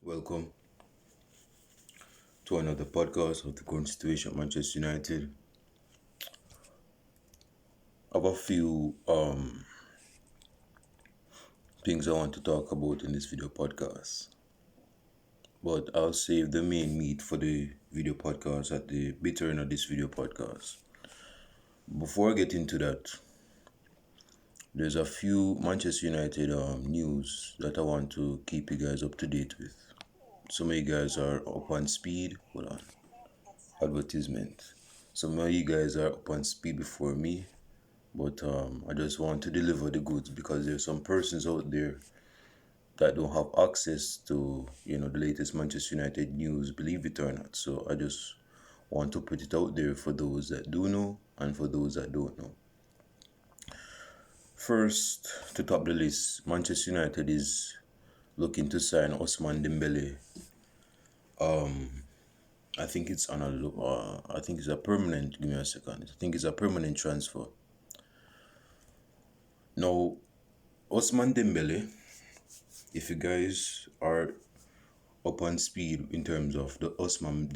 Welcome to another podcast of the current situation at Manchester United. I have a few things I want to talk about in this video podcast, but I'll save the main meat for the video podcast at the bitter end of this video podcast. Before I get into that, there's a few Manchester United news that I want to keep you guys up to date with. Some of you guys are up on speed. Hold on. Advertisement. Some of you guys are up on speed before me, but I just want to deliver the goods because there's some persons out there that don't have access to the latest Manchester United news, believe it or not. So I just want to put it out there for those that do know and for those that don't know. First, to top the list, Manchester United is looking to sign Ousmane Dembele. I think it's I think it's a permanent. Give me a second. I think it's a permanent transfer. Now, Ousmane Dembele, if you guys are up on speed in terms of the Ousmane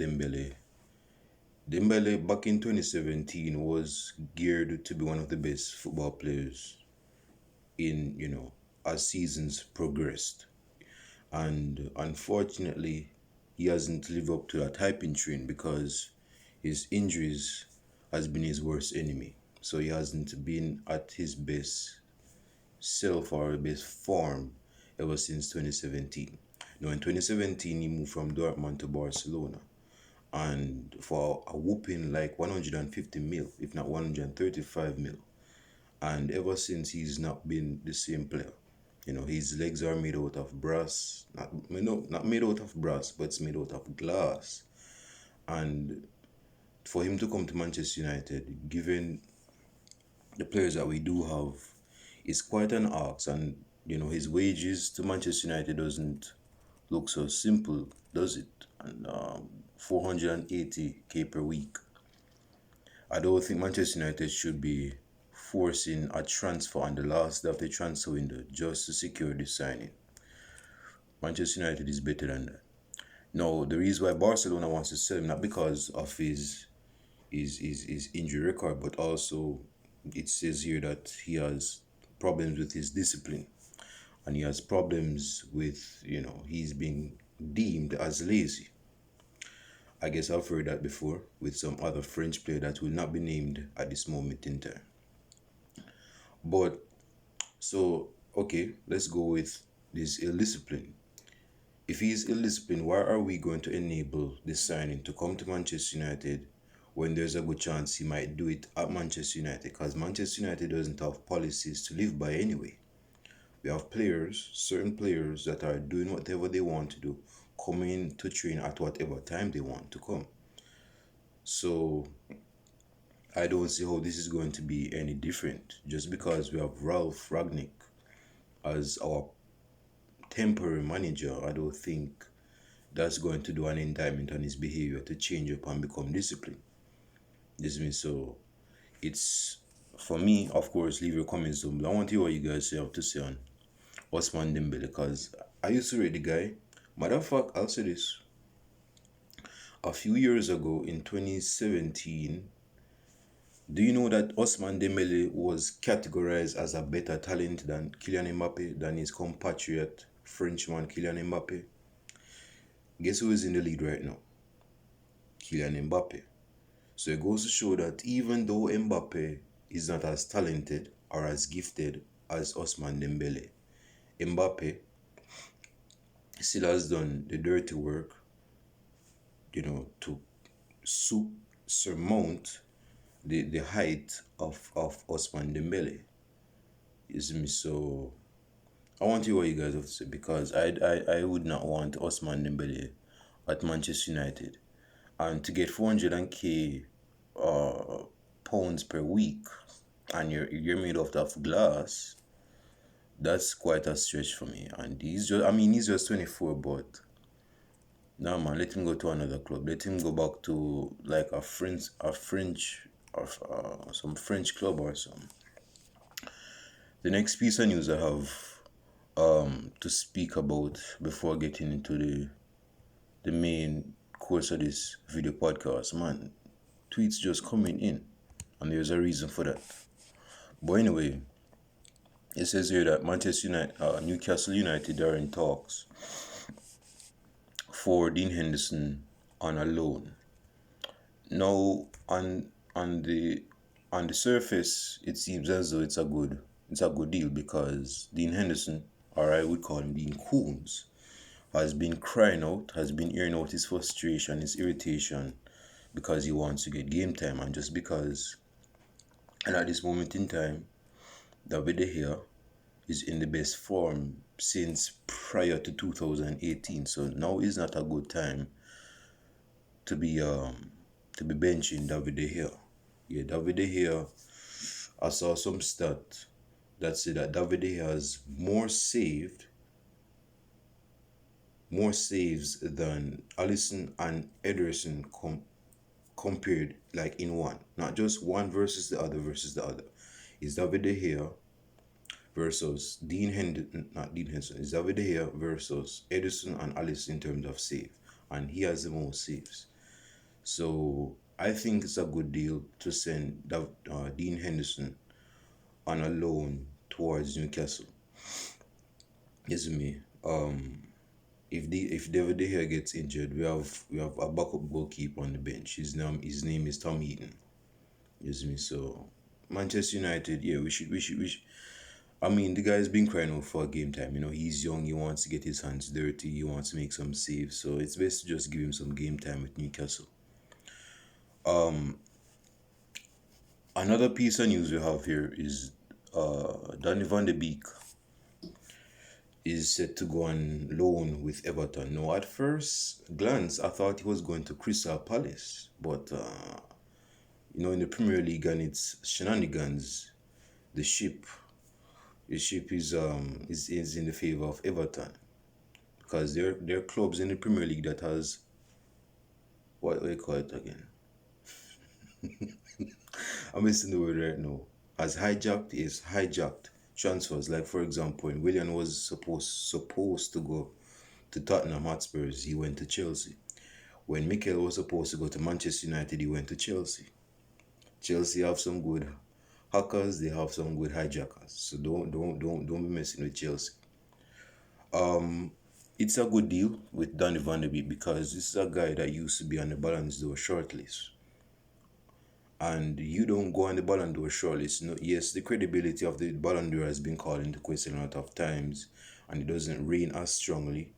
Dembele back in 2017 was geared to be one of the best football players in as seasons progressed. And unfortunately, he hasn't lived up to that hyping train because his injuries has been his worst enemy. So he hasn't been at his best self or best form ever since 2017. Now in 2017 he moved from Dortmund to Barcelona, and for a whooping like 150 mil, if not 135 mil. And ever since he's not been the same player. His legs are made out of brass, not made out of brass, but it's made out of glass. And for him to come to Manchester United, given the players that we do have, is quite an ask. And his wages to Manchester United doesn't look so simple, does it? And 480k per week. I don't think Manchester United should be forcing a transfer on the last day of the transfer window just to secure the signing. Manchester United is better than that. Now, the reason why Barcelona wants to sell him, not because of his injury record, but also it says here that he has problems with his discipline, and he has problems with he's being deemed as lazy. I guess I've heard that before with some other French player that will not be named at this moment in time. But so okay, let's go with this ill-discipline. If he's ill-disciplined, why are we going to enable this signing to come to Manchester United when there's a good chance he might do it at Manchester United? Because Manchester United doesn't have policies to live by anyway. We have certain players that are doing whatever they want to do, coming to train at whatever time they want to come. So I don't see how this is going to be any different. Just because we have Ralph Ragnick as our temporary manager, I don't think that's going to do an indictment on his behavior to change up and become disciplined. So it's, for me, of course, leave your comments down below. I want to hear what you guys have to say on Ousmane Dembele, because I used to rate the guy. Matter of fact, I'll say this. A few years ago in 2017, do you know that Ousmane Dembele was categorized as a better talent than Kylian Mbappe, than his compatriot Frenchman Kylian Mbappe? Guess who is in the lead right now? Kylian Mbappe. So it goes to show that even though Mbappe is not as talented or as gifted as Ousmane Dembele, Mbappe still has done the dirty work, to surmount the height of Ousmane Dembele. So I want to hear what you guys have to say, because I would not want Ousmane Dembele at Manchester United, and to get 400k pounds per week, and you're made out of glass. That's quite a stretch for me. And he's just 24, but nah, man, let him go to another club. Let him go back to like some French club or something. The next piece of news I have to speak about before getting into the main course of this video podcast, man, tweets just coming in, and there's a reason for that. But anyway, it says here that Manchester United, Newcastle United are in talks for Dean Henderson on a loan. Now, on the surface, it seems as though it's a good deal because Dean Henderson, or I would call him Dean Coons, has been crying out, has been airing out his frustration, his irritation, because he wants to get game time, and just because, and at this moment in time, David De Gea is in the best form since prior to 2018. So now is not a good time to be benching David De Gea. Yeah, David De Gea. I saw some stat that said that David De Gea has more saves than Alisson and Ederson compared, like in one, not just one versus the other Is David De Gea versus not Dean Henderson. Is David De Gea versus Ederson and Alisson in terms of save, and he has the most saves. So I think it's a good deal to send Dean Henderson on a loan towards Newcastle. Yes, me. If David De Gea gets injured, we have a backup goalkeeper on the bench. His name is Tom Heaton. Yes, me. So Manchester United, yeah, we should. I mean, the guy's been crying out for game time. You know, he's young. He wants to get his hands dirty. He wants to make some saves. So it's best to just give him some game time with Newcastle. Another piece of news we have here is Donny van de Beek is set to go on loan with Everton. Now, at first glance, I thought he was going to Crystal Palace, but in the Premier League and its shenanigans, the ship is in the favor of Everton, because there are clubs in the Premier League that has, what do you call it again? I'm missing the word right now. Has hijacked transfers. Like, for example, when Willian was supposed to go to Tottenham Hotspurs, he went to Chelsea. When Mikel was supposed to go to Manchester United, he went to Chelsea. Chelsea have some good hackers, they have some good hijackers. So don't be messing with Chelsea. It's a good deal with Donny van de Beek because this is a guy that used to be on the Ballon d'Or shortlist. And you don't go on the Ballon d'Or shortlist. No, yes, the credibility of the Ballon d'Or has been called into question a lot of times, and it doesn't reign as strongly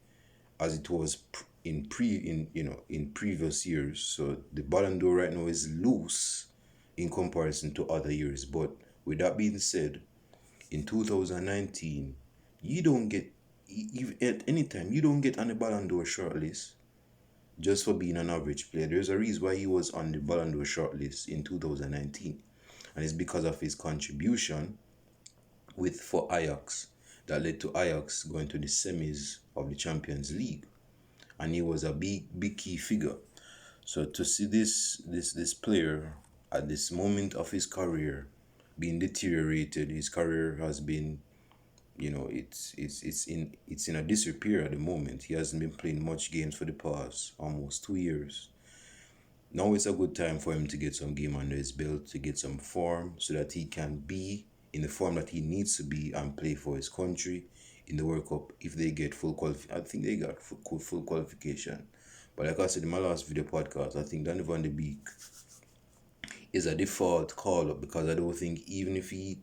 as it was in previous years. So the Ballon d'Or right now is loose in comparison to other years. But with that being said, in 2019, you don't get, at any time, you don't get on the Ballon d'Or shortlist just for being an average player. There's a reason why he was on the Ballon d'Or shortlist in 2019, and it's because of his contribution for Ajax that led to Ajax going to the semis of the Champions League, and he was a big key figure. So to see this player at this moment of his career being deteriorated, his career has been, it's in a disrepair at the moment. He hasn't been playing much games for the past almost 2 years. Now it's a good time for him to get some game under his belt, to get some form, so that he can be in the form that he needs to be and play for his country in the World Cup if they get full qualification. I think they got full qualification. But like I said in my last video podcast, I think Donny van de Beek is a default call-up, because I don't think even if he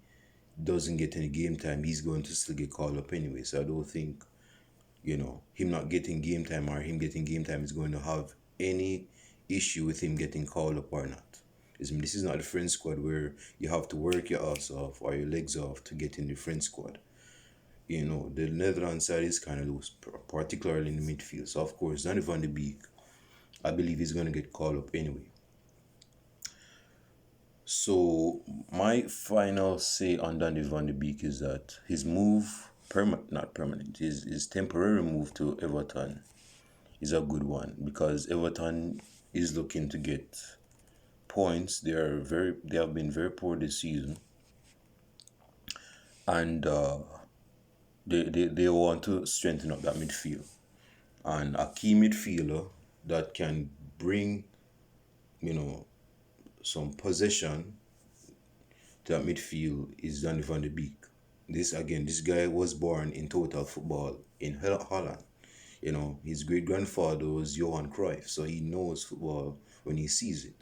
doesn't get any game time, he's going to still get called up anyway. So I don't think, him not getting game time or him getting game time is going to have any issue with him getting called up or not. This is not the French squad where you have to work your ass off or your legs off to get in the French squad. The Netherlands side is kind of loose, particularly in the midfield. So of course, Donny van de Beek, I believe he's going to get called up anyway. So my final say on Donny van de Beek is that his move, his temporary move to Everton is a good one, because Everton is looking to get points. They have been very poor this season, and they want to strengthen up that midfield. And a key midfielder that can bring, you know, some possession to that midfield is Danny van de Beek. This guy was born in total football in Holland. His great grandfather was Johan Cruyff, so he knows football when he sees it.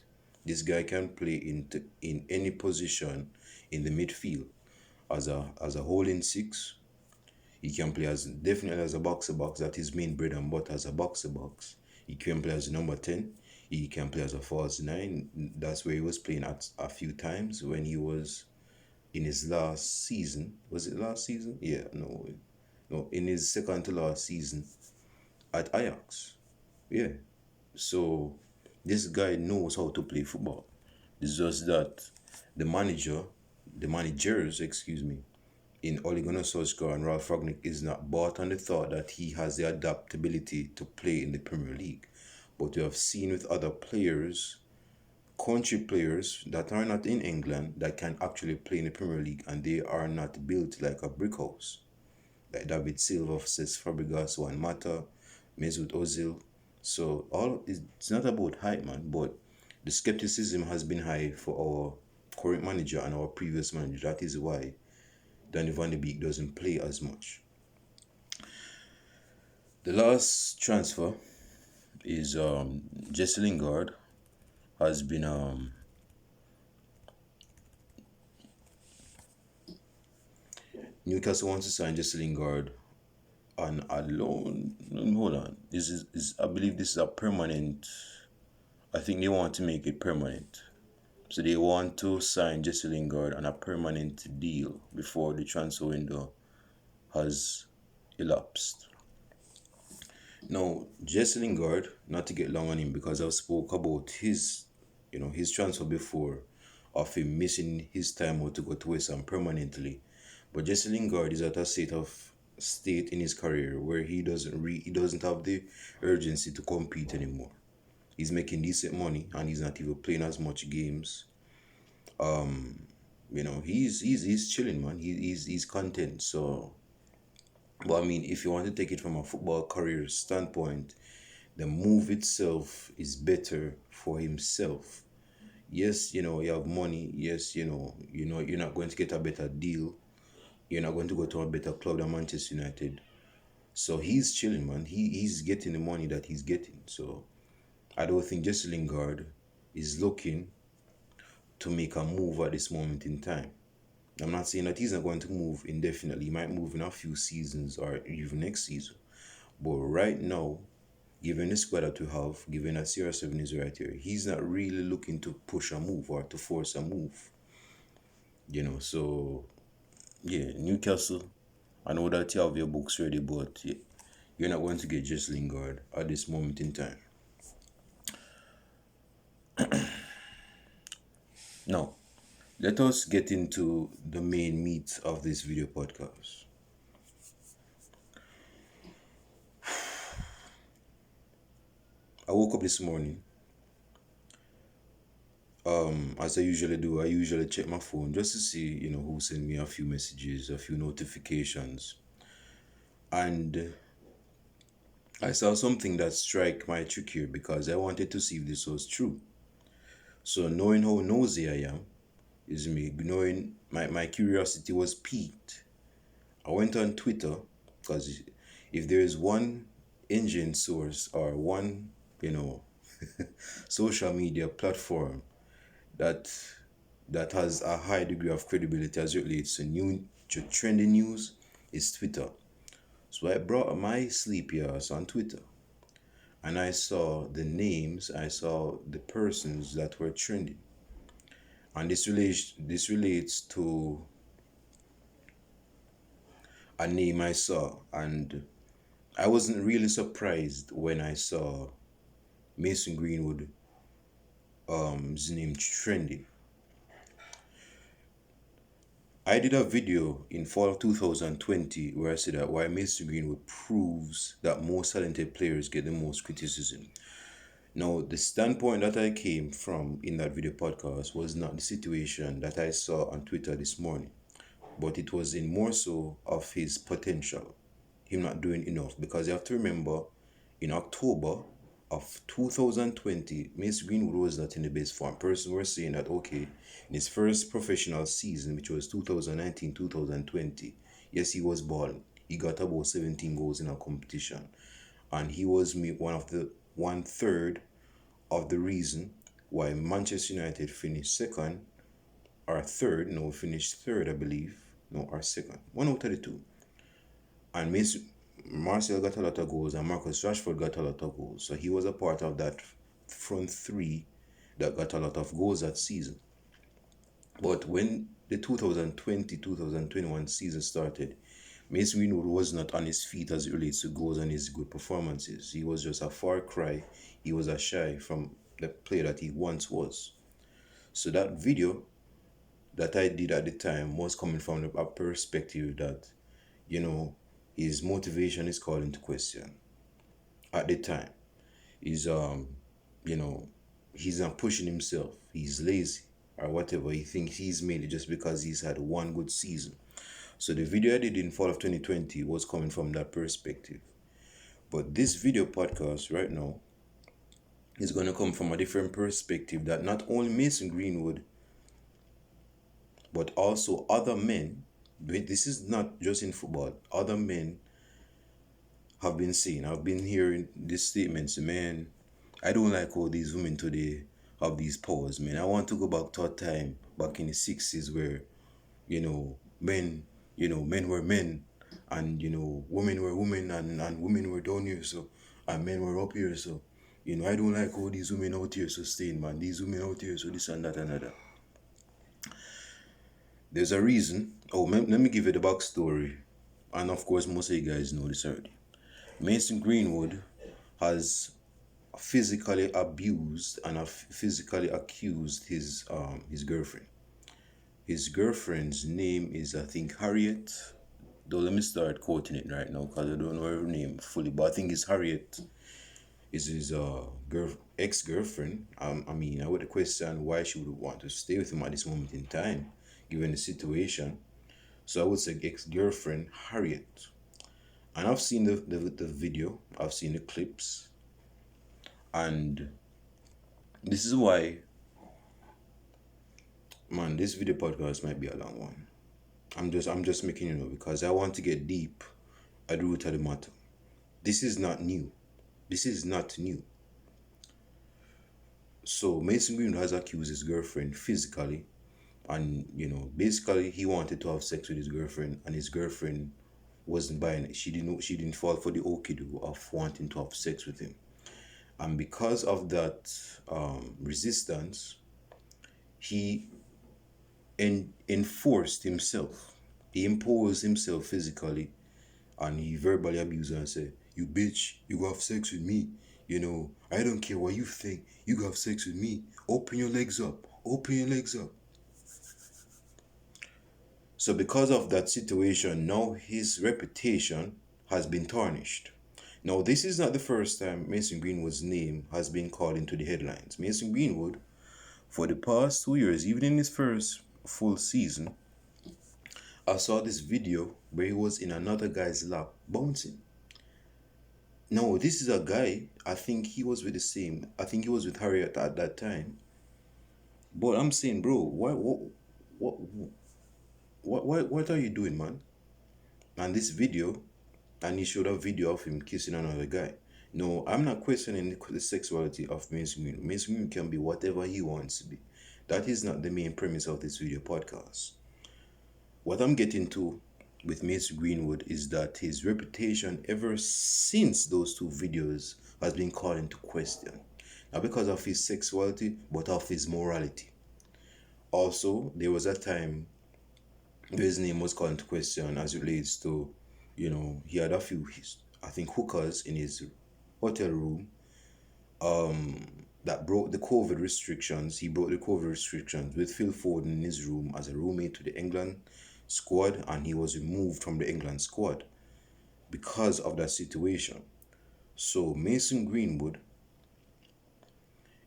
This guy can play in any position in the midfield as a holding six. He can play as definitely as a boxer box. That is main bread and butter as a boxer box. He can play as a number 10. He can play as a false nine. That's where he was playing at a few times when he was in his last season. Was it last season? Yeah, no, no, in his second to last season at Ajax. Yeah. So this guy knows how to play football. It's just that the manager, the managers, excuse me, in Ole Gunnar Solskjaer and Ralf Ragnick is not bought on the thought that he has the adaptability to play in the Premier League. But we have seen with other players, country players that are not in England that can actually play in the Premier League and they are not built like a brick house. Like David Silva, Cesc Fabregas, Juan Mata, Mesut Ozil. So it's not about hype, man, but the skepticism has been high for our current manager and our previous manager. That is why Danny Van de Beek doesn't play as much. The last transfer is Jesse Lingard has been Newcastle wants to sign Jesse Lingard on a loan. Hold on, this is I believe this is a permanent. I think they want to make it permanent. So they want to sign Jesse Lingard on a permanent deal before the transfer window has elapsed. Now, Jesse Lingard, not to get long on him because I've spoke about his transfer before of him missing his time out to go to West Ham permanently. But Jesse Lingard is at a state in his career where he doesn't have the urgency to compete anymore. He's making decent money and he's not even playing as much games. He's chilling, man. He's content. So, but I mean, if you want to take it from a football career standpoint, the move itself is better for himself. Yes, you have money. Yes, you're not going to get a better deal. You're not going to go to a better club than Manchester United. So he's chilling, man. He's getting the money that he's getting. So I don't think Jesse Lingard is looking to make a move at this moment in time. I'm not saying that he's not going to move indefinitely. He might move in a few seasons or even next season. But right now, given the squad that we have, given that CR7 is right here, he's not really looking to push a move or to force a move. So yeah, Newcastle, I know that you have your books ready, but yeah, you're not going to get Jesse Lingard at this moment in time. Now, let us get into the main meat of this video podcast. I woke up this morning. As I usually do, I usually check my phone just to see, who sent me a few messages, a few notifications. And I saw something that struck my trick here because I wanted to see if this was true. So knowing how nosy I am, is me knowing my curiosity was piqued. I went on Twitter because if there is one engine source or one, social media platform that has a high degree of credibility as it relates to trending news, is Twitter. So I brought my sleepy ass on Twitter and I saw the names, I saw the persons that were trending. And this relates to a name I saw, and I wasn't really surprised when I saw Mason Greenwood his name trending. I did a video in fall of 2020 where I said that why Mason Greenwood proves that most talented players get the most criticism. Now, the standpoint that I came from in that video podcast was not the situation that I saw on Twitter this morning, but it was in more so of his potential, him not doing enough. Because you have to remember, in October of 2020, Mason Greenwood was not in the best form. Persons were saying that, okay, in his first professional season, which was 2019 2020, yes, he was balling. He got about 17 goals in a competition. And he was one third of the reason why Manchester United finished second or third. No, finished third, I believe. No, or second. One out of the two. And Marcel got a lot of goals and Marcus Rashford got a lot of goals. So he was a part of that front three that got a lot of goals that season. But when the 2020-2021 season started, Mason Greenwood was not on his feet as it relates to goals and his good performances. He was just a far cry. He was a shy from the player that he once was. So that video that I did at the time was coming from a perspective that, his motivation is called into question. At the time, he's you know, he's not pushing himself. He's lazy or whatever. He thinks he's made it just because he's had one good season. So the video I did in fall of 2020 was coming from that perspective. But this video podcast right now is going to come from a different perspective that not only Mason Greenwood, but also other men, this is not just in football, other men have been saying. I've been hearing these statements, man, I don't like all these women today have these powers, man. I want to go back to a time back in the 60s where, men, men were men and, women were women and women were down here, so, and men were up here, so, I don't like all these women out here, so staying, man. These women out here, so this and that and that. There's a reason. Oh, let me give you the backstory. And of course, most of you guys know this already. Mason Greenwood has physically abused and physically accused his girlfriend. His girlfriend's name is, I think, Harriet. Though let me start quoting it right now because I don't know her name fully, but I think it's Harriet. Is his ex-girlfriend. I would question why she would want to stay with him at this moment in time, given the situation. So I would say ex-girlfriend Harriet. And I've seen the video, I've seen the clips, and this is why, man, this video podcast might be a long one. I'm just making you know because I want to get deep at the root of the matter. This is not new. This is not new. So Mason Greenwood has accused his girlfriend physically, and basically he wanted to have sex with his girlfriend, and his girlfriend wasn't buying it. She didn't fall for the okie do of wanting to have sex with him. And because of that resistance, he enforced himself. He imposed himself physically, and he verbally abused her and said, "You bitch, you go have sex with me. I don't care what you think. You go have sex with me. Open your legs up. Open your legs up." So because of that situation, now his reputation has been tarnished. Now, this is not the first time Mason Greenwood's name has been called into the headlines. Mason Greenwood, for the past 2 years, even in his first full season, I saw this video where he was in another guy's lap bouncing. Now, this is a guy, I think he was with Harriet at that time. But I'm saying, bro, what are you doing, man? And this video, and he showed a video of him kissing another guy. No, I'm not questioning the sexuality of Mason Greenwood. Mason Greenwood can be whatever he wants to be. That is not the main premise of this video podcast. What I'm getting to with Mason Greenwood is that his reputation ever since those two videos has been called into question. Not because of his sexuality, but of his morality. Also, there was a time where his name was called into question as it relates to, he had a few, I think, hookers in his hotel room that broke the COVID restrictions. He broke the COVID restrictions with Phil Foden in his room as a roommate to the England squad, and he was removed from the England squad because of that situation. So Mason Greenwood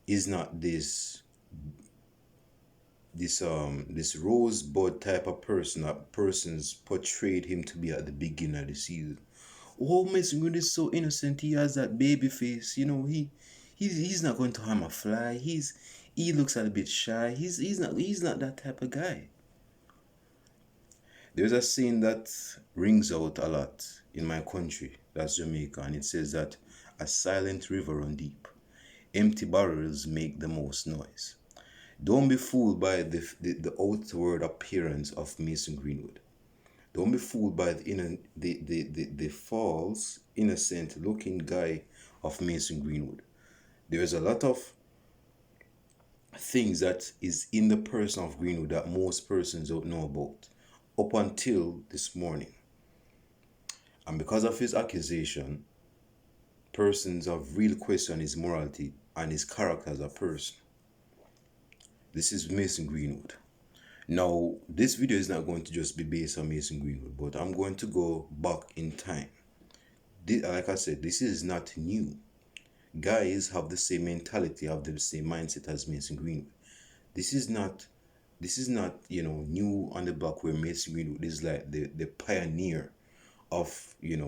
is not this rosebud type of person that persons portrayed him to be at the beginning of the season. Oh, Mason Greenwood is so innocent. He has that baby face. You know, he's not going to harm a fly. He looks a little bit shy. He's not that type of guy. There's a saying that rings out a lot in my country, that's Jamaica, and it says that a silent river run deep. Empty barrels make the most noise. Don't be fooled by the outward appearance of Mason Greenwood. Don't be fooled by the false, innocent looking guy of Mason Greenwood. There's a lot of things that is in the person of Greenwood that most persons don't know about up until this morning. And because of his accusation, persons have really questioned his morality and his character as a person. This is Mason Greenwood. Now, this video is not going to just be based on Mason Greenwood, but I'm going to go back in time. Like I said, this is not new. Guys have the same mentality, have the same mindset as Mason Greenwood. This is not, new on the block, where Mason Greenwood is like the pioneer of,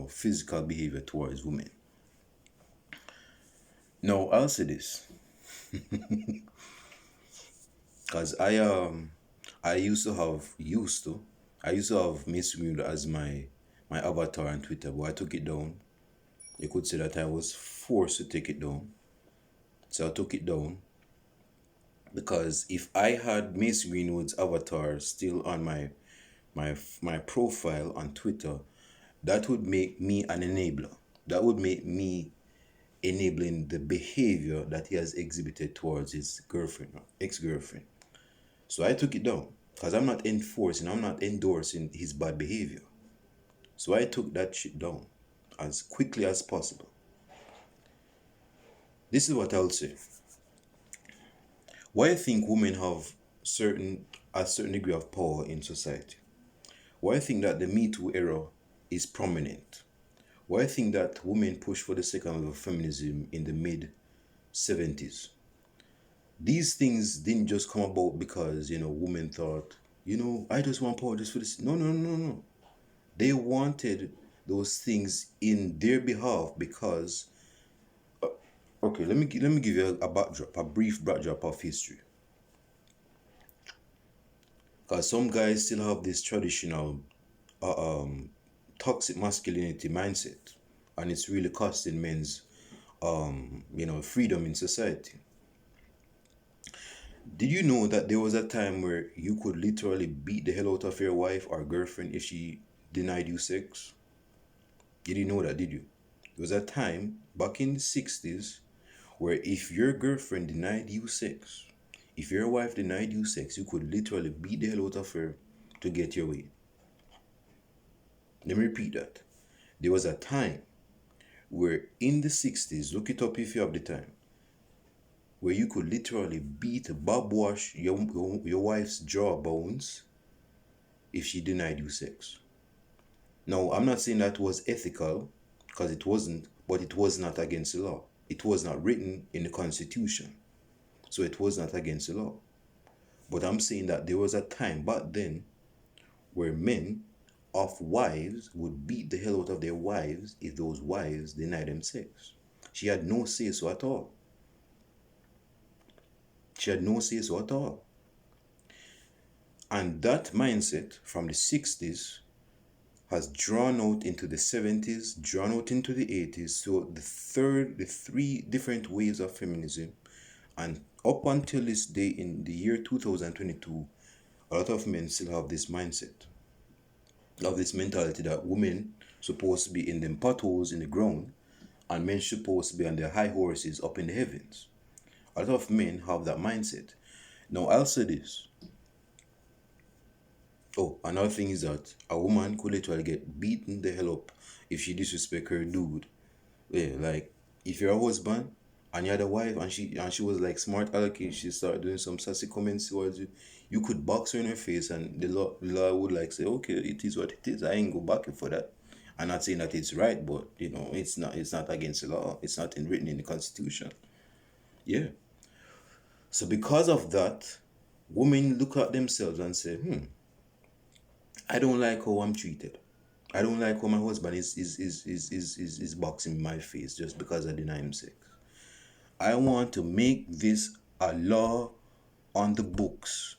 physical behavior towards women. Now, I'll say this. Because I used to have Mason Greenwood as my avatar on Twitter, but I took it down. You could say that I was forced to take it down. So I took it down because if I had Mason Greenwood's avatar still on my profile on Twitter, that would make me an enabler. That would make me enabling the behavior that he has exhibited towards his girlfriend or ex-girlfriend. So I took it down because I'm not endorsing his bad behavior. So I took that shit down as quickly as possible. This is what I'll say. Why I think women have a certain degree of power in society. Why I think that the Me Too era is prominent. Why I think that women pushed for the second wave of feminism in the mid-70s. These things didn't just come about because, women thought, I just want power just for this. No. They wanted those things in their behalf because, okay, let me give you a brief backdrop of history. Because some guys still have this traditional toxic masculinity mindset, and it's really costing men's freedom in society. Did you know that there was a time where you could literally beat the hell out of your wife or girlfriend if she denied you sex? You didn't know that, did you? There was a time back in the 60s where if your girlfriend denied you sex, if your wife denied you sex, you could literally beat the hell out of her to get your way. Let me repeat that. There was a time where in the 60s, look it up if you have the time, where you could literally bob wash your wife's jawbones if she denied you sex. Now, I'm not saying that was ethical, because it wasn't, but it was not against the law. It was not written in the Constitution, so it was not against the law. But I'm saying that there was a time back then where men of wives would beat the hell out of their wives if those wives denied them sex. She had no say-so at all. She had no say-so at all. And that mindset from the 60s has drawn out into the 70s, drawn out into the 80s. So the three different waves of feminism, and up until this day in the year 2022, a lot of men still have this mindset, have this mentality that women supposed to be in them potholes in the ground and men supposed to be on their high horses up in the heavens. A lot of men have that mindset. Now, I'll say this. Oh, another thing is that a woman could literally get beaten the hell up if she disrespect her dude. Yeah, like if you're a husband and you had a wife and she was like smart alecky, she started doing some sassy comments towards you, you could box her in her face and the law would like say, okay, it is what it is. I ain't go back for that. I'm not saying that it's right, but it's not against the law. It's not written in the Constitution. Yeah. So because of that, women look at themselves and say, I don't like how I'm treated. I don't like how my husband is boxing my face just because I deny him sex. I want to make this a law on the books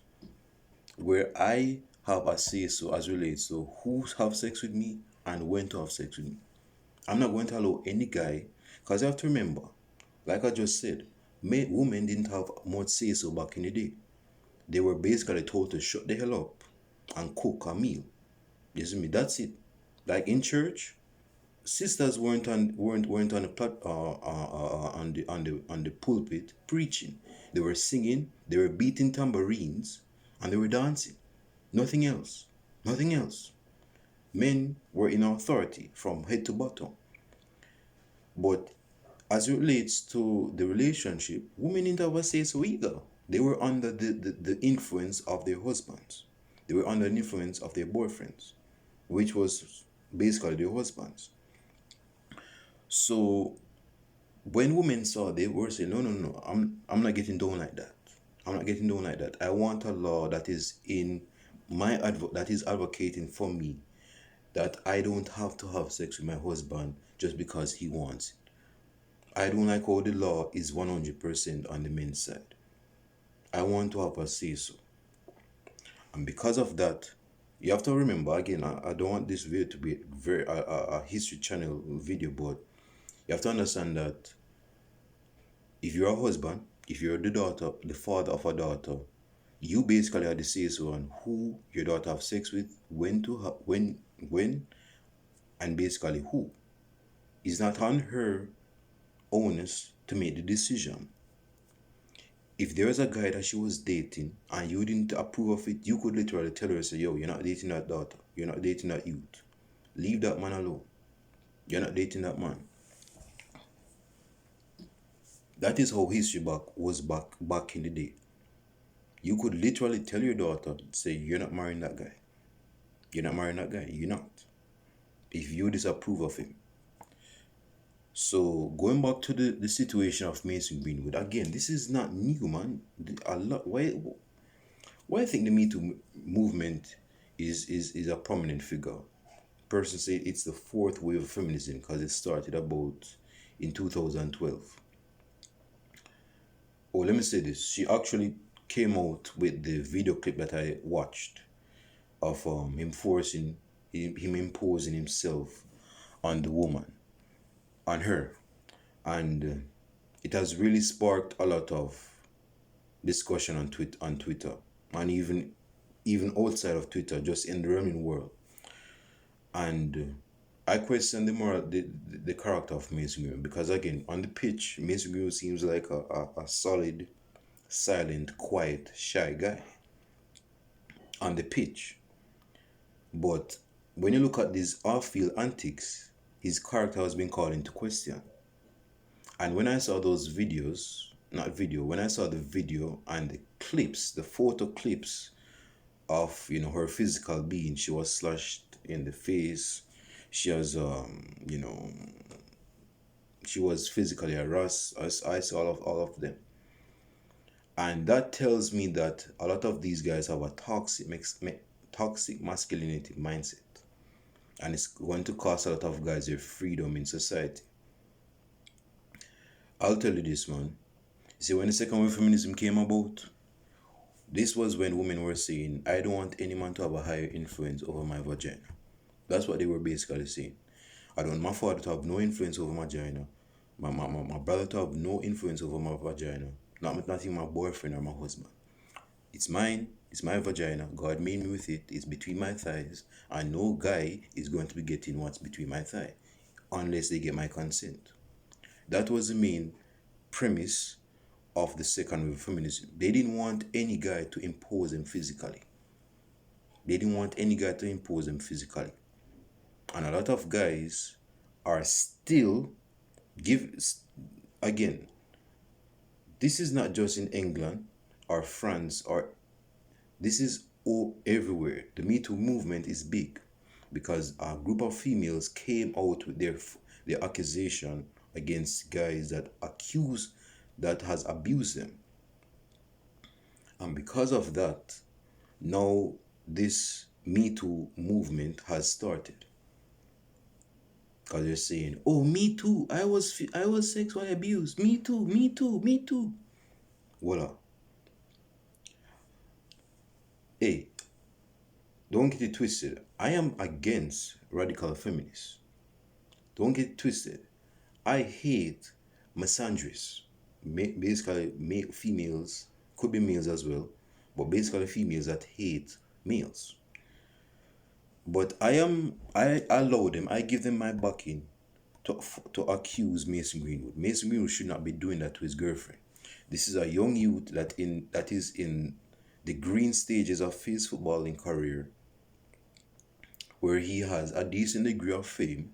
where I have a say so as relates to who have sex with me and when to have sex with me. I'm not going to allow any guy, because you have to remember, like I just said, women didn't have much say so back in the day. They were basically told to shut the hell up and cook a meal. You see me? That's it. Like in church, sisters weren't on the on the pulpit preaching. They were singing, they were beating tambourines, and they were dancing. Nothing else. Nothing else. Men were in authority from head to bottom. But as it relates to the relationship, women didn't have a say so either. They were under the influence of their husbands. They were under the influence of their boyfriends, which was basically their husbands. So when women saw, they were saying, no, no, no, I'm not getting down like that. I'm not getting down like that. I want a law that is in that is advocating for me, that I don't have to have sex with my husband just because he wants it. I don't like how the law is 100% on the men's side. I want to have a say so. And because of that, you have to remember, again, I don't want this video to be very a history channel video, but you have to understand that if you're a husband, if you're the father of a daughter, you basically are the say so on who your daughter have sex with, when, and basically who. It's not on her onus to make the decision. If there was a guy that she was dating and you didn't approve of it, you could literally tell her, say, yo, you're not dating that daughter. You're not dating that youth. Leave that man alone. You're not dating that man. That is how history was back in the day. You could literally tell your daughter, say, you're not marrying that guy. You're not marrying that guy. You're not. If you disapprove of him. So going back to the situation of Mason Greenwood, again, this is not new, man. Why I think the Me Too movement is a prominent figure. Person say it's the fourth wave of feminism because it started about in 2012. Oh, let me say this. She actually came out with the video clip that I watched of him imposing himself on the woman, on her, and it has really sparked a lot of discussion on Twitter, and even outside of Twitter, just in the running world. And I question the character of Mason Greenwood, because again, on the pitch, Mason Greenwood seems like a solid, silent, quiet, shy guy on the pitch. But when you look at these off-field antics, his character has been called into question. And when I saw those videos, when I saw the video and the clips, the photo clips of, her physical being, she was slashed in the face. She has, she was physically harassed. I saw all of them. And that tells me that a lot of these guys have a toxic masculinity mindset. And it's going to cost a lot of guys their freedom in society. I'll tell you this, man. You see, when the second wave feminism came about, this was when women were saying, I don't want any man to have a higher influence over my vagina. That's what they were basically saying. I don't want my father to have no influence over my vagina. My brother to have no influence over my vagina. Not even my boyfriend or my husband. It's mine. It's my vagina. God made me with it. It's between my thighs. And no guy is going to be getting what's between my thigh unless they get my consent. That was the main premise of the second wave of feminism. They didn't want any guy to impose them physically. And a lot of guys are still again, this is not just in England or France, or this is all everywhere. The Me Too movement is big because a group of females came out with their accusation against guys that has abused them. And because of that, now this Me Too movement has started. Because they're saying, oh, me too. I was sexually abused. Me too, me too, me too. Voila. Hey, don't get it twisted. I am against radical feminists. Don't get it twisted. I hate misandries. Basically, females, could be males as well, but basically females that hate males. But I allow them, I give them my backing to accuse Mason Greenwood. Mason Greenwood should not be doing that to his girlfriend. This is a young youth that is in the green stages of his footballing career, where he has a decent degree of fame,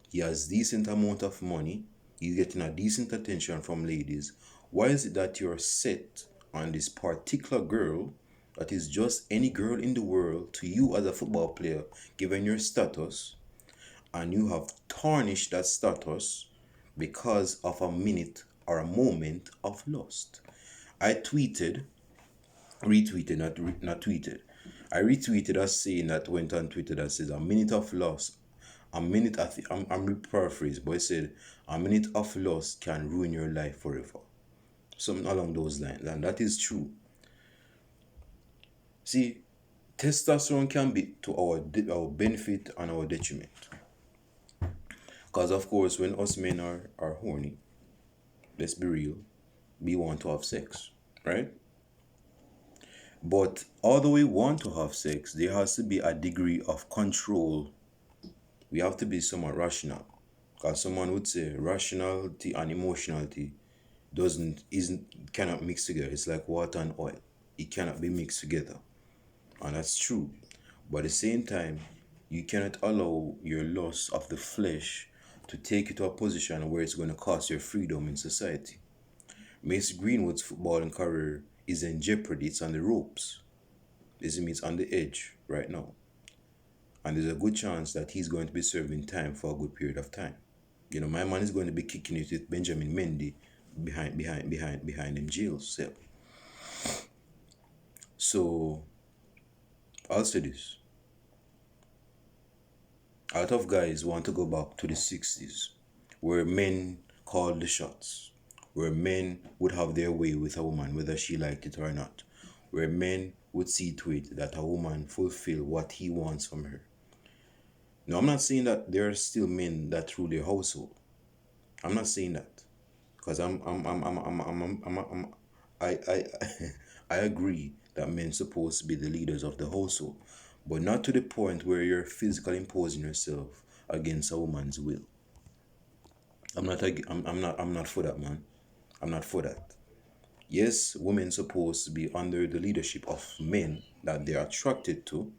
he has decent amount of money, he's getting a decent attention from ladies. Why is it that you're set on this particular girl that is just any girl in the world to you as a football player, given your status, and you have tarnished that status because of a minute or a moment of lust? I tweeted, retweeted, not tweeted. I retweeted a saying that went on Twitter that says a minute of lust, a minute, I'm paraphrasing, but it said a minute of lust can ruin your life forever. Something along those lines, and that is true. See, testosterone can be to our benefit and our detriment. Because of course, when us men are horny, let's be real, we want to have sex, right? But although we want to have sex, there has to be a degree of control. We have to be somewhat rational. Because someone would say rationality and emotionality cannot mix together. It's like water and oil. It cannot be mixed together. And that's true. But at the same time, you cannot allow your lust of the flesh to take you to a position where it's going to cost your freedom in society. Mace Greenwood's footballing career is in jeopardy. It's on the ropes. This means on the edge right now. And there's a good chance that he's going to be serving time for a good period of time. You know, my man is going to be kicking it with Benjamin Mendy behind him jail cell. So I'll say this. A lot of guys want to go back to the 60s, where men called the shots, where men would have their way with a woman, whether she liked it or not, where men would see to it that a woman fulfill what he wants from her. Now, I'm not saying that there are still men that rule their household. I'm not saying that, because I I agree that men supposed to be the leaders of the household, but not to the point where you're physically imposing yourself against a woman's will. I'm not for that, man. I'm not for that. Yes, women supposed to be under the leadership of men that they're attracted to,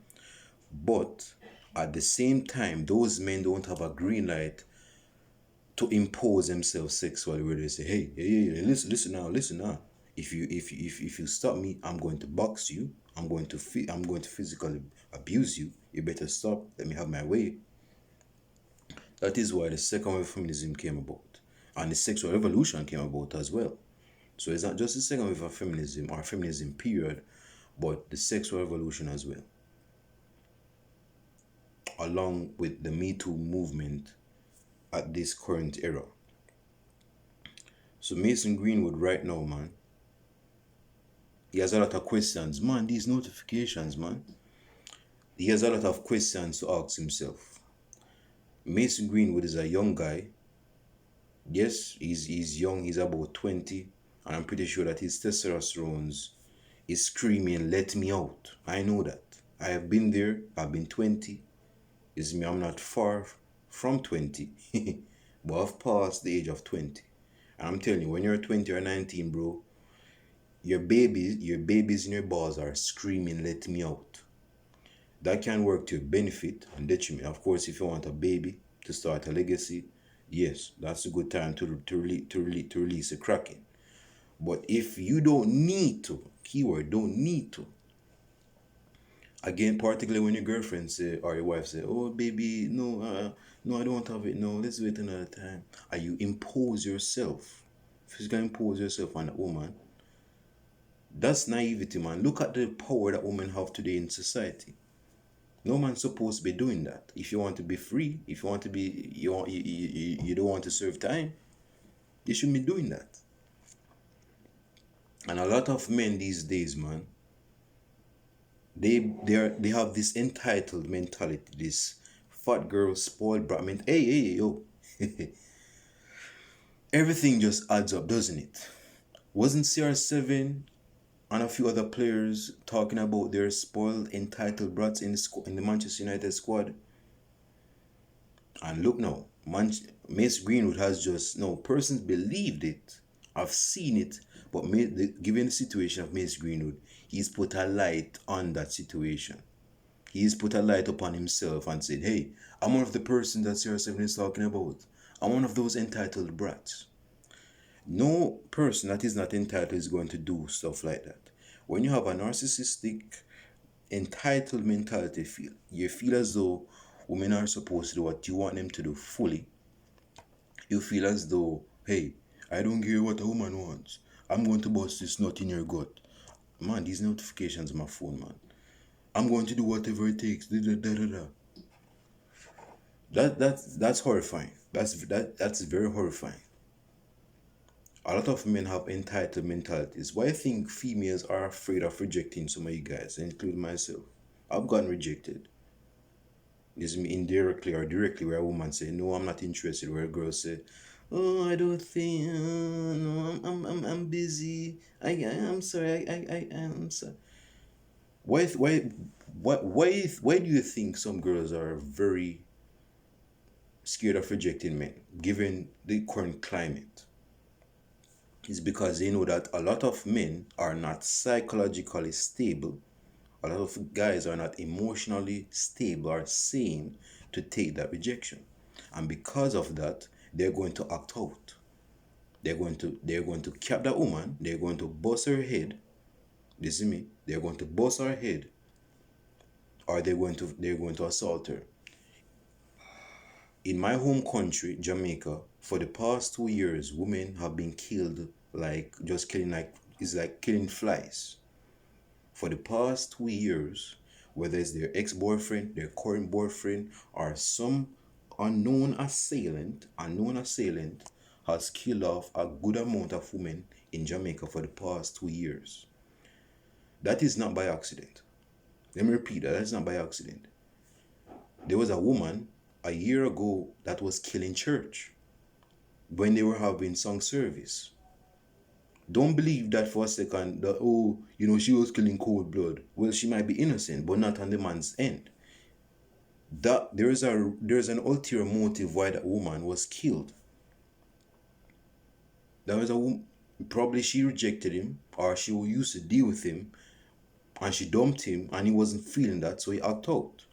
but at the same time, those men don't have a green light to impose themselves sexually, where they say, hey, listen now. If you stop me, I'm going to box you. I'm going to physically abuse you. You better stop. Let me have my way. That is why the second wave of feminism came about, and the sexual revolution came about as well. So it's not just the second wave of feminism or feminism period, but the sexual revolution as well, along with the Me Too movement at this current era. So Mason Greenwood right now, man, he has a lot of questions. Man, these notifications, man. He has a lot of questions to ask himself. Mason Greenwood is a young guy. Yes, he's young. He's about 20. And I'm pretty sure that his testosterone is screaming, let me out. I know that. I have been there. I've been 20. It's me, I'm not far from 20. But I've passed the age of 20. And I'm telling you, when you're 20 or 19, bro, your babies in your balls are screaming, let me out. That can work to your benefit and detriment. Of course, if you want a baby to start a legacy, yes, that's a good time to release a kraken. But if you don't need to, keyword, don't need to. Again, particularly when your girlfriend say or your wife say, "Oh, baby, no, I don't have it. No, let's wait another time." And you impose yourself, physically impose yourself on a woman. That's naivety, man. Look at the power that women have today in society. No man's supposed to be doing that. If you want to be free, if you want to be, you don't want to serve time, you shouldn't be doing that. And a lot of men these days, man, they have this entitled mentality, this fat girl spoiled brat. I mean, hey, yo, everything just adds up, doesn't it? Wasn't CR7 and a few other players talking about their spoiled entitled brats in the Manchester United squad? And look now, Mace Greenwood has just no persons believed it. I've seen it, but given the situation of Mace Greenwood, he's put a light on that situation. He's put a light upon himself and said, "Hey, I'm one of the persons that CR7 is talking about. I'm one of those entitled brats." No person that is not entitled is going to do stuff like that. When you have a narcissistic, entitled mentality, you feel as though women are supposed to do what you want them to do fully. You feel as though, hey, I don't care what a woman wants. I'm going to bust this nut in your gut. Man, these notifications on my phone, man. I'm going to do whatever it takes. Da, da, da, da, da. That's horrifying. That's very horrifying. A lot of men have entitled mentalities. Why I think females are afraid of rejecting some of you guys, including myself. I've gotten rejected. This is me indirectly or directly, where a woman say, "No, I'm not interested," where a girl say, "Oh, I don't think, no, I'm busy. I'm sorry, I'm sorry." Why do you think some girls are very scared of rejecting men, given the current climate? It's because they know that a lot of men are not psychologically stable. A lot of guys are not emotionally stable or sane to take that rejection. And because of that, they're going to act out. They're going to cap that woman, they're going to bust her head. This is me. They're going to bust her head, or they're going to assault her. In my home country, Jamaica, for the past 2 years, women have been killed, like just killing, like it's like killing flies. For the past 2 years, whether it's their ex-boyfriend, their current boyfriend, or some unknown assailant has killed off a good amount of women in Jamaica for the past 2 years. That is not by accident. Let me repeat that. That's not by accident. There was a woman a year ago that was killing church when they were having song service. Don't believe that for a second that, oh, she was killing cold blood. Well, she might be innocent, but not on the man's end. That there's an ulterior motive why that woman was killed. There was a woman, probably she rejected him, or she used to deal with him, and she dumped him, and he wasn't feeling that, so he acted out.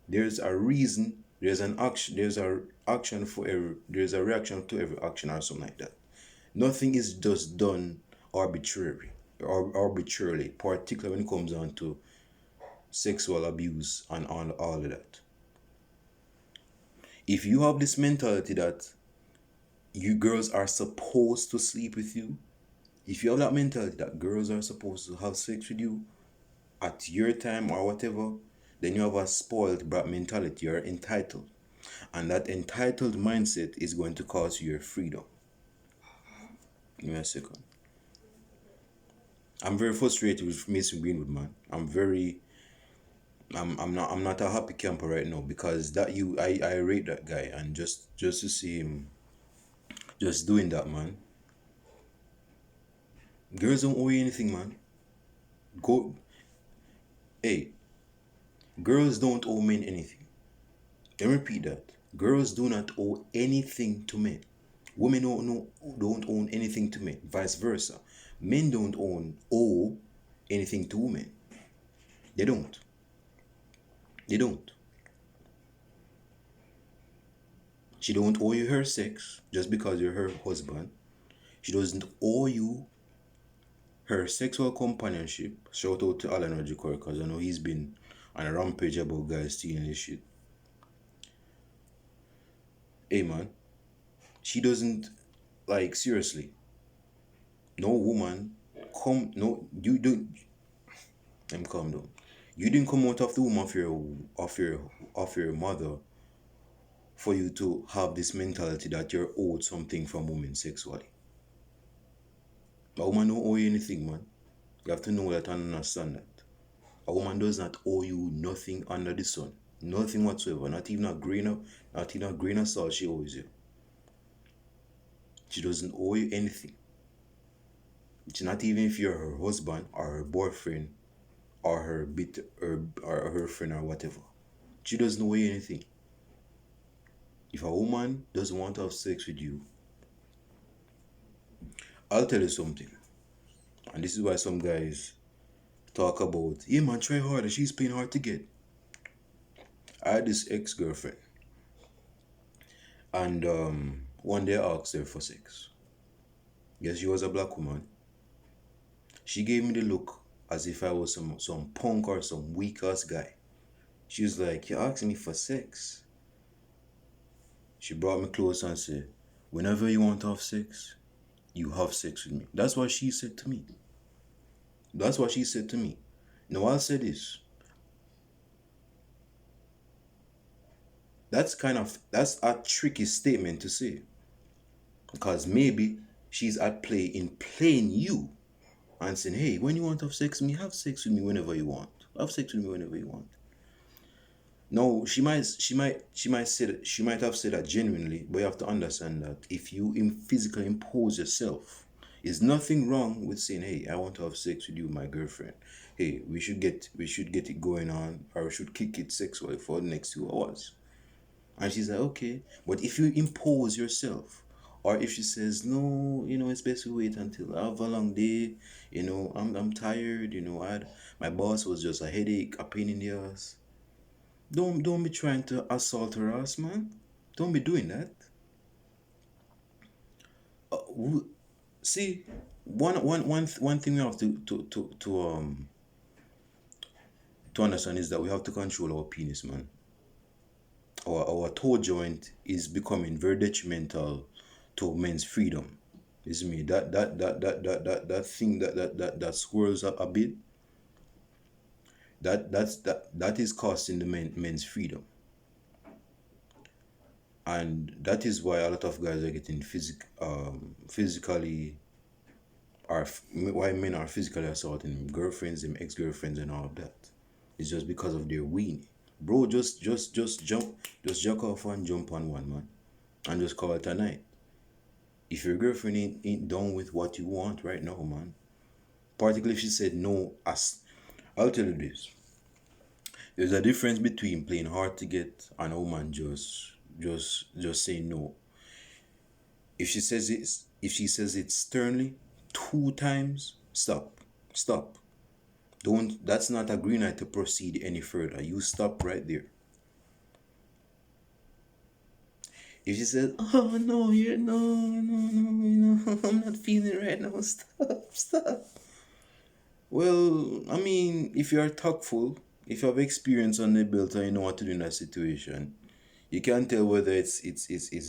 There's a reason. There's an action. There's a action for every. There's a reaction to every action, or something like that. Nothing is just done arbitrarily, particularly when it comes down to sexual abuse and all of that. If you have this mentality that you girls are supposed to sleep with you, if you have that mentality that girls are supposed to have sex with you at your time or whatever, then you have a spoiled brat mentality. You're entitled. And that entitled mindset is going to cost you your freedom. Give me a second. I'm very frustrated with Mason Greenwood, man. I'm not a happy camper right now, because I rate that guy, and just to see him just doing that, man. Girls don't owe you anything, man. Go, hey, girls don't owe men anything. Let me repeat that. Girls do not owe anything to men. Women don't own anything to men. Vice versa. Men don't owe anything to women. They don't. They don't. She don't owe you her sex just because you're her husband. She doesn't owe you her sexual companionship. Shout out to Alan Rajikor, because I know he's been on a rampage about guys stealing his shit. Hey man, she doesn't, like, seriously. No woman, no, you don't. I'm calm down. You didn't come out of the womb of your mother for you to have this mentality that you're owed something from women sexually. A woman don't owe you anything, man. You have to know that and understand that. A woman does not owe you nothing under the sun. Nothing whatsoever. Not even a grain of salt she owes you. She doesn't owe you anything. It's not even if you're her husband or her boyfriend or her friend or whatever. She doesn't owe you anything. If a woman doesn't want to have sex with you, I'll tell you something. And this is why some guys talk about, yeah man, try harder, she's playing hard to get. I had this ex-girlfriend, and one day I asked her for sex. Yes, she was a black woman. She gave me the look as if I was some punk or some weak ass guy. She was like, you're asking me for sex. She brought me close and said, whenever you want to have sex, you have sex with me. That's what she said to me. That's what she said to me. Now I'll say this. That's a tricky statement to say. Because maybe she's at play in playing you and saying, hey, when you want to have sex with me, have sex with me whenever you want. Have sex with me whenever you want. No, she might have said that genuinely, but you have to understand that if you physically impose yourself, there's nothing wrong with saying, hey, I want to have sex with you, my girlfriend. Hey, we should get it going on, or we should kick it sexually for the next 2 hours. And she's like, okay. But if you impose yourself, or if she says, no, it's best to wait until I have a long day, I'm tired, my boss was just a headache, a pain in the ass. Don't be trying to assault her ass, man. Don't be doing that. See, one thing we have to understand is that we have to control our penis, man. Our toe joint is becoming very detrimental to men's freedom. Is me that thing that swirls up a bit. That is costing the men's freedom, and that is why a lot of guys are getting physically, or why men are physically assaulting girlfriends and ex-girlfriends and all of that. It's just because of their weenie. Bro, just jack off and jump on one, man, and just call it a night. If your girlfriend ain't done with what you want right now, man, particularly if she said no, I'll tell you this. There's a difference between playing hard to get and a woman just saying no. If she says it sternly 2 times, stop. That's not a green light to proceed any further. You stop right there. If she says, oh no, I'm not feeling it right now, stop. Well, I mean, if you are tactful, if you have experience on the belt and you know what to do in that situation, you can tell whether it's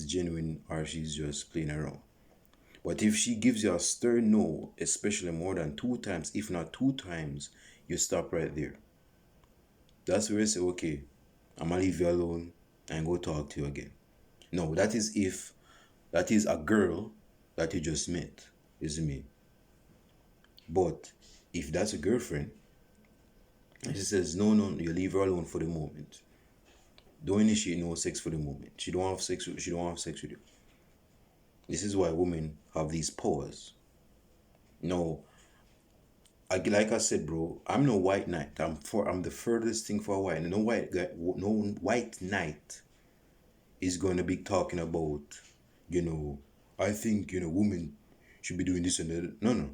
genuine or she's just playing around. But if she gives you a stern no, especially more than 2 times, if not 2 times, you stop right there. That's where you say, okay, I'm gonna leave you alone and go talk to you again. No, that is a girl that you just met, isn't me? But if that's a girlfriend, and she says, no, you leave her alone for the moment. Don't initiate no sex for the moment. She don't have sex with you. This is why women have these powers. No, like I said, bro, I'm no white knight. I'm the furthest thing for a white. No white knight is going to be talking about, I think, women should be doing this and that. No.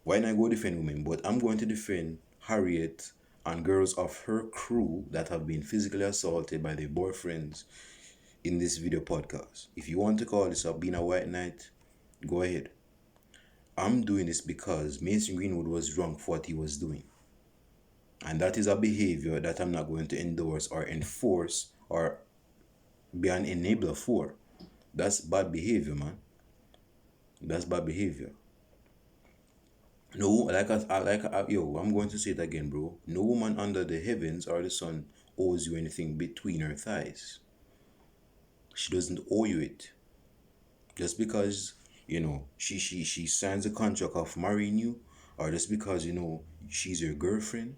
Why not go defend women? But I'm going to defend Harriet and girls of her crew that have been physically assaulted by their boyfriends in this video podcast. If you want to call this being a white knight, go ahead. I'm doing this because Mason Greenwood was wrong for what he was doing. And that is a behavior that I'm not going to endorse or enforce or be an enabler for. That's bad behavior, man. That's bad behavior. No, yo, I'm going to say it again, bro. No woman under the heavens or the sun owes you anything between her thighs. She doesn't owe you it. Just because, she signs a contract of marrying you, or just because, she's your girlfriend,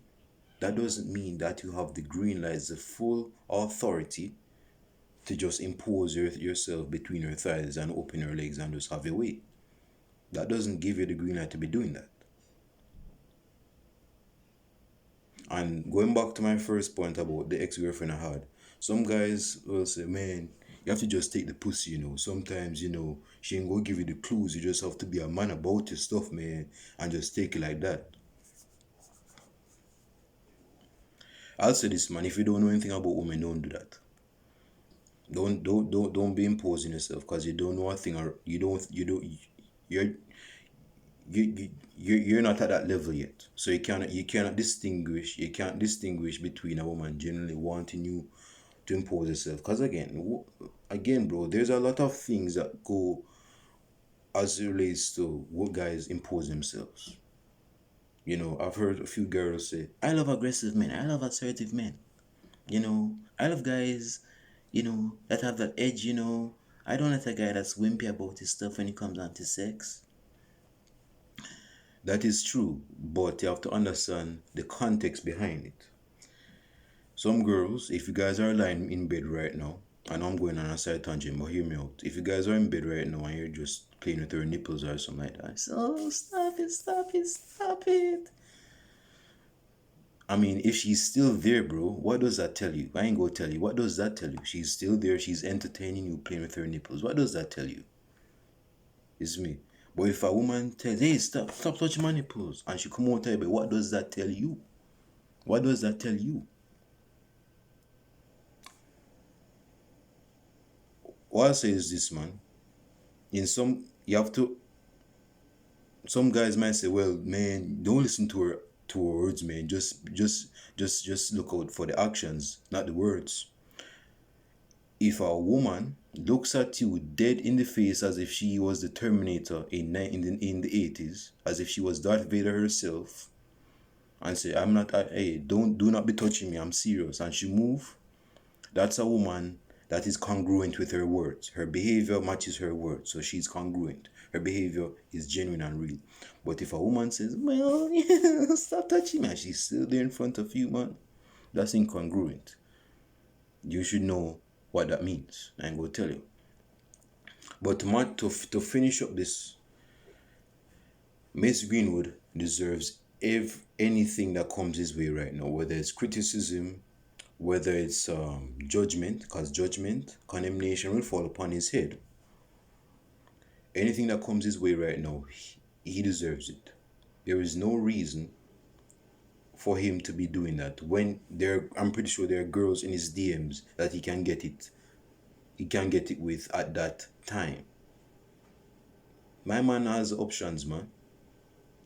that doesn't mean that you have the green light, the full authority to just impose yourself between her thighs and open her legs and just have your way. That doesn't give you the green light to be doing that. And going back to my first point about the ex-girlfriend I had, some guys will say, man, you have to just take the pussy. Sometimes, she ain't gonna give you the clues. You just have to be a man about your stuff, man, and just take it like that. I'll say this, man, if you don't know anything about women, don't do that. Don't be imposing yourself because you don't know a thing, or you're you're not at that level yet. So you can't distinguish between a woman generally wanting you to impose yourself. Because again, bro, there's a lot of things that go as it relates to what guys impose themselves. I've heard a few girls say, I love aggressive men, I love assertive men. I love guys, that have that edge. I don't like a guy that's wimpy about his stuff when it comes down to sex. That is true, but you have to understand the context behind it. Some girls, if you guys are lying in bed right now, and I'm going on a side tangent, but hear me out. If you guys are in bed right now and you're just playing with your nipples or something like that, so stop it, stop it, stop it. I mean, if she's still there, bro, what does that tell you? I ain't gonna tell you. What does that tell you? She's still there, she's entertaining you, playing with her nipples. What does that tell you? It's me. But if a woman tells, hey, stop touching my nipples, and she come out of bed, what does that tell you? What does that tell you? What I say is this, man. You have to. Some guys might say, well, man, don't listen to her words, man. Just look out for the actions, not the words. If a woman looks at you dead in the face as if she was the Terminator in the 80s, as if she was Darth Vader herself, and say, hey, do not be touching me, I'm serious, and she move, that's a woman that is congruent with her words. Her behavior matches her words, so she's congruent. Her behavior is genuine and real. But if a woman says, well, stop touching me, and she's still there in front of you, man, that's incongruent. You should know what that means. I ain't gonna tell you. But to finish up this, Miss Greenwood deserves anything that comes his way right now, whether it's criticism, whether it's judgment, because judgment, condemnation will fall upon his head. Anything that comes his way right now, he deserves it. There is no reason for him to be doing that. I'm pretty sure there are girls in his DMs that he can get it with at that time. My man has options, man.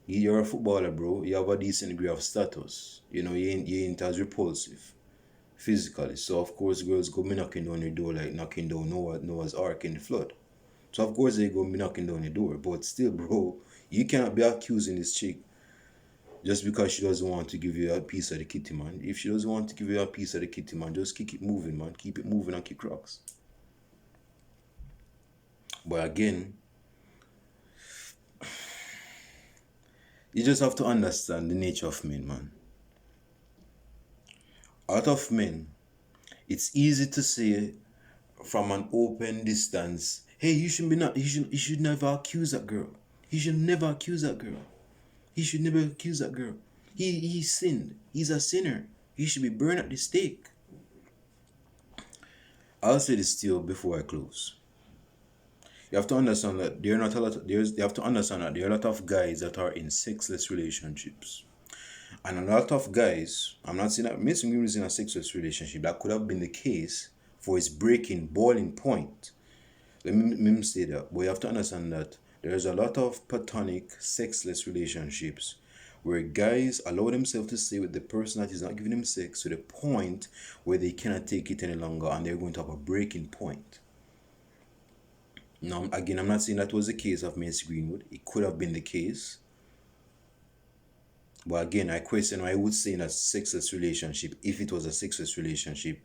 You're a footballer, bro. You have a decent degree of status. You ain't as repulsive physically. So of course girls go be knocking on your door like knocking down Noah's Ark in the flood. So of course they go be knocking down your door. But still, bro, you cannot be accusing this chick just because she doesn't want to give you a piece of the kitty, man. If she doesn't want to give you a piece of the kitty, man, just keep it moving, man. Keep it moving and kick rocks. But again, you just have to understand the nature of men, man. Out of men, it's easy to say from an open distance, hey, you should never accuse that girl. He should never accuse that girl. He should never accuse that girl. He sinned. He's a sinner. He should be burned at the stake. I'll say this still before I close. You have to understand that there are a lot of guys that are in sexless relationships. And a lot of guys, I'm not saying that Mason Green is in a sexless relationship. That could have been the case for his boiling point. Let me say that. But you have to understand that there's a lot of platonic, sexless relationships where guys allow themselves to stay with the person that is not giving them sex to the point where they cannot take it any longer and they're going to have a breaking point. Now, again, I'm not saying that was the case of Miss Greenwood. It could have been the case. But again, I question why I would say in a sexless relationship, if it was a sexless relationship,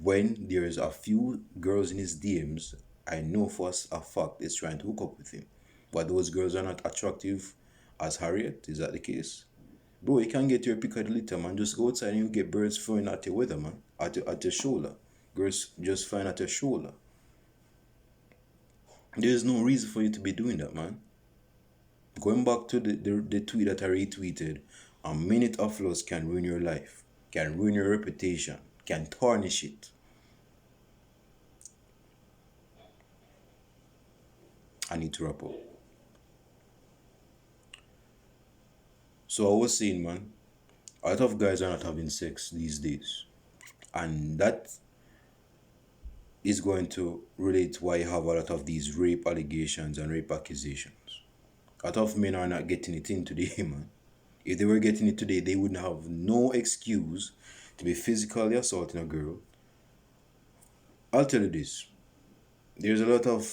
when there's a few girls in his DMs, I know for a fact is trying to hook up with him. But those girls are not attractive as Harriet. Is that the case? Bro, you can get your pick of the litter, man. Just go outside and you get birds flying at your weather, man. At your shoulder. Girls just flying at your shoulder. There's no reason for you to be doing that, man. Going back to the tweet that I retweeted, a minute of loss can ruin your life, can ruin your reputation, can tarnish it. I need to wrap up. So I was saying, man, a lot of guys are not having sex these days. And that is going to relate why you have a lot of these rape allegations and rape accusations. A lot of men are not getting it in today, man. If they were getting it today, they would have no excuse to be physically assaulting a girl. I'll tell you this. There's a lot of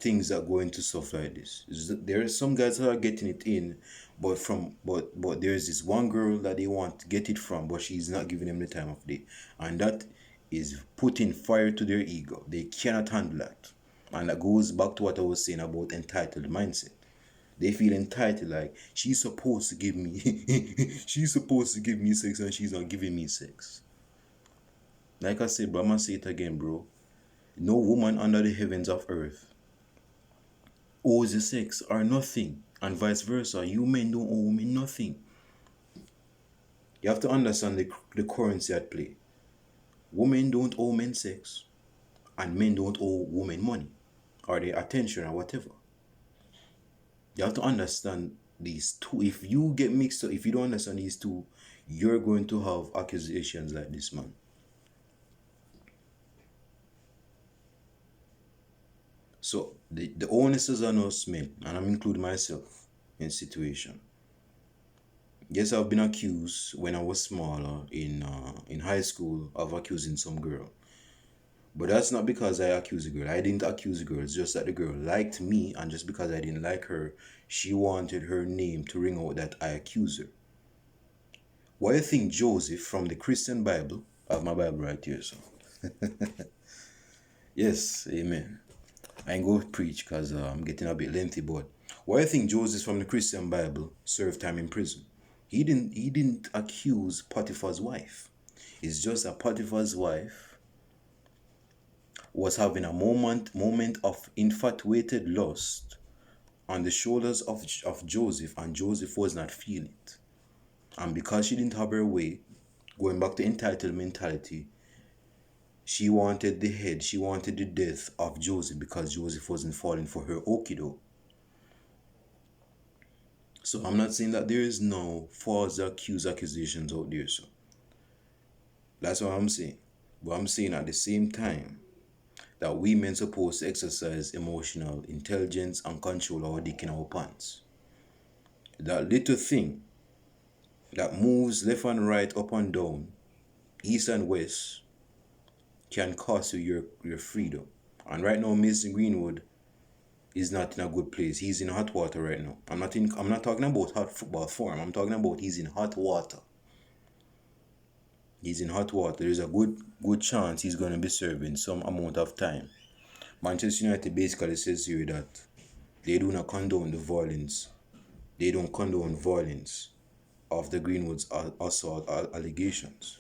things that go into stuff like this. There are some guys that are getting it in, but there's this one girl that they want to get it from, but she's not giving them the time of day, and that is putting fire to their ego. They cannot handle that, and that goes back to what I was saying about entitled mindset. They feel entitled, like she's supposed to give me, she's supposed to give me sex, and she's not giving me sex. Like I said, bro, I'm gonna say it again, bro. No woman under the heavens of earth owes you sex or nothing, and vice versa. You men don't owe me nothing. You have to understand the currency at play. Women don't owe men sex, and men don't owe women money or their attention or whatever. You have to understand these two. If you get mixed up, if you don't understand these two, you're going to have accusations like this, man. So the onus is on us men, and I'm including myself in situation. Yes, I've been accused when I was smaller in high school of accusing some girl. But that's not because I accused the girl. I didn't accuse the girl. It's just that the girl liked me, and just because I didn't like her, she wanted her name to ring out that I accused her. Why do you think Joseph from the Christian Bible, I have my Bible right here, so. Yes, amen. I ain't go preach because I'm getting a bit lengthy, but why do you think Joseph from the Christian Bible served time in prison? He didn't accuse Potiphar's wife. It's just that Potiphar's wife was having a moment of infatuated lust on the shoulders of Joseph, and Joseph was not feeling it. And because she didn't have her way, going back to entitled mentality, she wanted the head, she wanted the death of Joseph because Joseph wasn't falling for her okido. So I'm not saying that there is no false accusations out there, so. That's what I'm saying. But I'm saying at the same time that women supposed to exercise emotional intelligence and control our dick in our pants. That little thing that moves left and right, up and down, east and west, can cost you your freedom. And right now, Mr. Greenwood is not in a good place. He's in hot water right now. I'm not talking about hot football form. I'm talking about he's in hot water. He's in hot water. There's a good chance he's going to be serving some amount of time. Manchester United basically says here that they do not condone the violence. They don't condone violence of the Greenwood's assault allegations.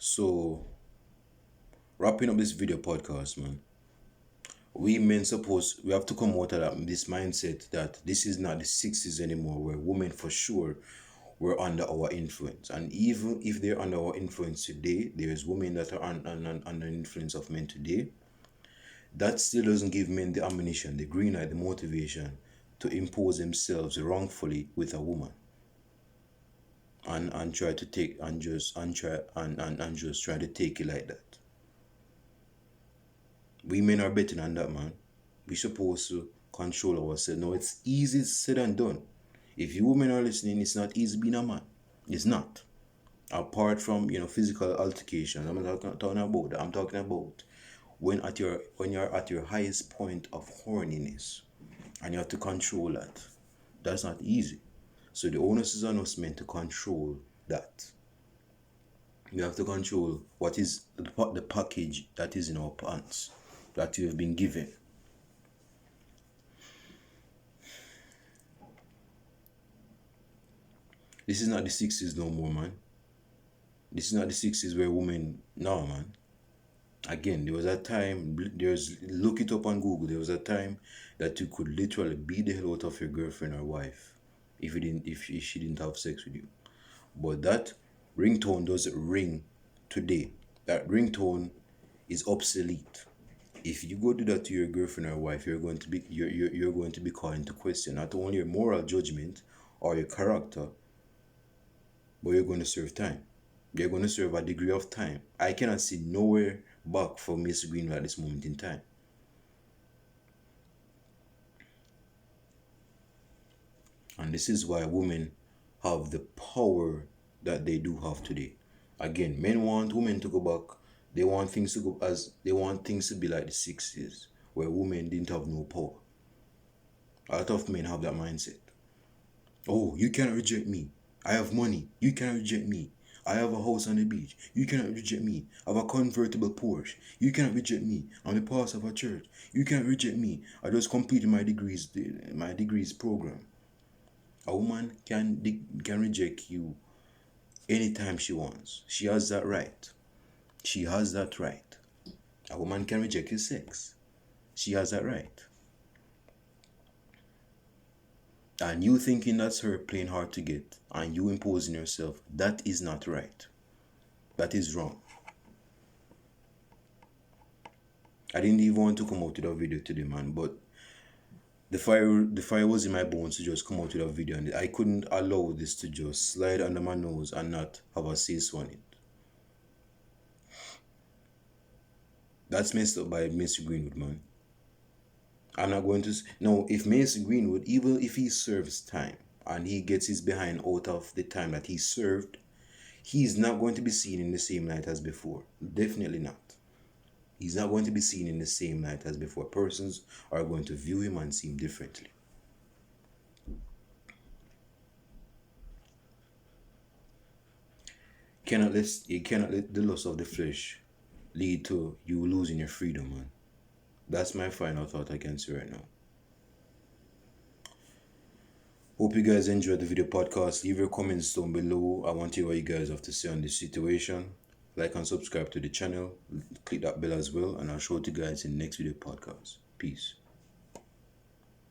So, wrapping up this video podcast, man. We have to come out of this mindset that this is not the 60s anymore, where women for sure were under our influence. And even if they're under our influence today, there's women that are under influence of men today. That still doesn't give men the ammunition, the green light, the motivation to impose themselves wrongfully with a woman. And try to take and just try to take it like that. Women are better than that, man. We're supposed to control ourselves. No, it's easy said and done. If you women are listening, it's not easy being a man. It's not. Apart from physical altercation, I'm not talking about that. I'm talking about when you're at your highest point of horniness, And you have to control that. That's not easy. So the onus is on us men to control that. We have to control what is the package that is in our pants that you have been given. This is not the 60s no more, man. This is not the 60s where women, no, man. Again, there was a time, look it up on Google, there was a time that you could literally beat the hell out of your girlfriend or wife if she didn't have sex with you. But that ringtone doesn't ring today. That ringtone is obsolete. If you go do that to your girlfriend or wife, you're going to be called into question not only your moral judgment or your character, but you're going to serve time. You're going to serve a degree of time. I cannot see nowhere back for Miss Greenwood at this moment in time. And this is why women have the power that they do have today. Again, men want women to go back. They want things to be like the 60s, where women didn't have no power. A lot of men have that mindset. Oh, you cannot reject me. I have money. You cannot reject me. I have a house on the beach. You cannot reject me. I have a convertible Porsche. You cannot reject me. I'm the pastor of a church. You cannot reject me. I just completed my degrees program. A woman can reject you anytime she wants. She has that right. She has that right. A woman can reject your sex. She has that right. And you thinking that's her playing hard to get and you imposing yourself, that is not right. That is wrong. I didn't even want to come out with a video today, man, but the fire was in my bones to just come out with a video, and I couldn't allow this to just slide under my nose and not have a say so on it. That's messed up by Mr. Greenwood, man. I'm not going to no. If Mr. Greenwood, even if he serves time and he gets his behind out of the time that he served, he's not going to be seen in the same light as before. Definitely not. He's not going to be seen in the same light as before. Persons are going to view him and see him differently. You cannot let the lust of the flesh lead to you losing your freedom, man. That's my final thought I can say right now. Hope you guys enjoyed the video podcast. Leave your comments down below. I want to hear what you guys have to say on this situation. Like and subscribe to the channel. Click that bell as well. And I'll show you guys in the next video podcast. Peace.